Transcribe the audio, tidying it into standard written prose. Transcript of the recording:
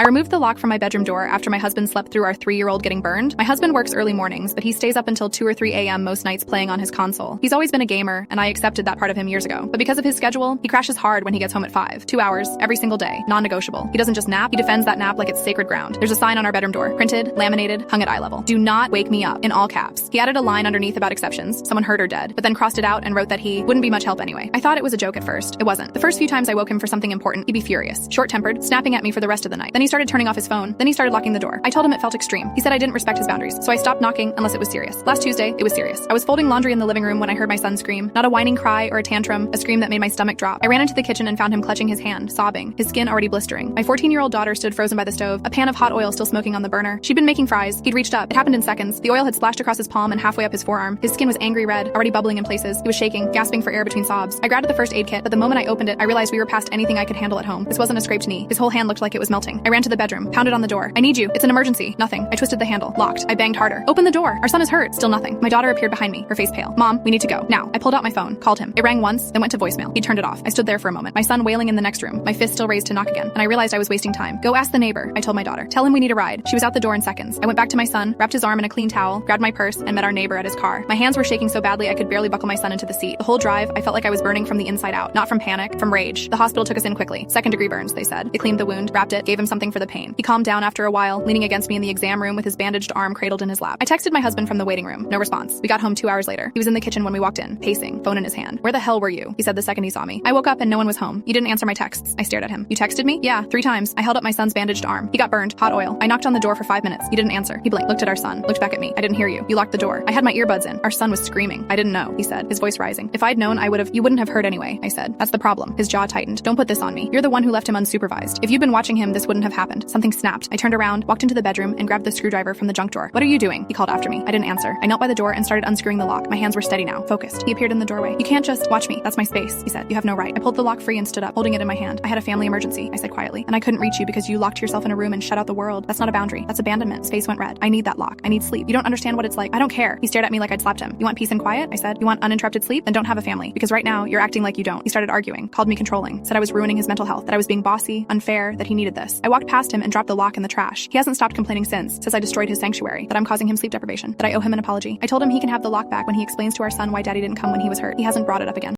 I removed the lock from my bedroom door after my husband slept through our 3-year-old getting burned. My husband works early mornings, but he stays up until 2 or 3 a.m. most nights playing on his console. He's always been a gamer, and I accepted that part of him years ago. But because of his schedule, he crashes hard when he gets home at 5. 2 hours, every single day, non-negotiable. He doesn't just nap, he defends that nap like it's sacred ground. There's a sign on our bedroom door, printed, laminated, hung at eye level. Do not wake me up, in all caps. He added a line underneath about exceptions, someone hurt or dead, but then crossed it out and wrote that he wouldn't be much help anyway. I thought it was a joke at first. It wasn't. The first few times I woke him for something important, he'd be furious, short-tempered, snapping at me for the rest of the night. Then he started turning off his phone. Then he started locking the door. I told him it felt extreme. He said I didn't respect his boundaries, so I stopped knocking unless it was serious. Last Tuesday, it was serious. I was folding laundry in the living room when I heard my son scream. Not a whining cry or a tantrum, a scream that made my stomach drop. I ran into the kitchen and found him clutching his hand, sobbing, his skin already blistering. My 14-year-old daughter stood frozen by the stove, a pan of hot oil still smoking on the burner. She'd been making fries. He'd reached up. It happened in seconds. The oil had splashed across his palm and halfway up his forearm. His skin was angry red, already bubbling in places. He was shaking, gasping for air between sobs. I grabbed the first aid kit, but the moment I opened it, I realized we were past anything I could handle at home. This wasn't a scraped knee. His whole hand looked like it was melting. I ran to the bedroom, pounded on the door. I need you. It's an emergency. Nothing. I twisted the handle. Locked. I banged harder. Open the door. Our son is hurt. Still nothing. My daughter appeared behind me, her face pale. Mom, we need to go. Now. I pulled out my phone, called him. It rang once, then went to voicemail. He turned it off. I stood there for a moment, my son wailing in the next room, my fist still raised to knock again, and I realized I was wasting time. Go ask the neighbor, I told my daughter. Tell him we need a ride. She was out the door in seconds. I went back to my son, wrapped his arm in a clean towel, grabbed my purse, and met our neighbor at his car. My hands were shaking so badly I could barely buckle my son into the seat. The whole drive, I felt like I was burning from the inside out, not from panic, from rage. The hospital took us in quickly. 2nd-degree burns, they said. They cleaned the wound, wrapped it, gave him something for the pain. He calmed down after a while, leaning against me in the exam room with his bandaged arm cradled in his lap. I texted my husband from the waiting room. No response. We got home 2 hours later. He was in the kitchen when we walked in, pacing, phone in his hand. Where the hell were you? He said the second he saw me. I woke up and no one was home. You didn't answer my texts. I stared at him. You texted me? Yeah, 3 times. I held up my son's bandaged arm. He got burned. Hot oil. I knocked on the door for 5 minutes. He didn't answer. He blinked, looked at our son, looked back at me. I didn't hear you. You locked the door. I had my earbuds in. Our son was screaming. I didn't know, he said, his voice rising. If I'd known, you wouldn't have heard anyway, I said. That's the problem. His jaw tightened. Don't put this on me. You're the one who left him unsupervised. If you'd been watching him, this wouldn't have happened. Something snapped. I turned around, walked into the bedroom, and grabbed the screwdriver from the junk drawer. What are you doing? He called after me. I didn't answer. I knelt by the door and started unscrewing the lock. My hands were steady now, focused. He appeared in the doorway. You can't just watch me. That's my space, he said. You have no right. I pulled the lock free and stood up, holding it in my hand. I had a family emergency, I said quietly, and I couldn't reach you because you locked yourself in a room and shut out the world. That's not a boundary. That's abandonment. His face went red. I need that lock. I need sleep. You don't understand what it's like. I don't care. He stared at me like I'd slapped him. You want peace and quiet? I said. You want uninterrupted sleep? Then don't have a family, because right now you're acting like you don't. He started arguing, called me controlling, said I was ruining his mental health, that I was being bossy, unfair, that he needed this. I walked past him and dropped the lock in the trash. He hasn't stopped complaining since, says I destroyed his sanctuary, that I'm causing him sleep deprivation, that I owe him an apology. I told him he can have the lock back when he explains to our son why daddy didn't come when he was hurt. He hasn't brought it up again.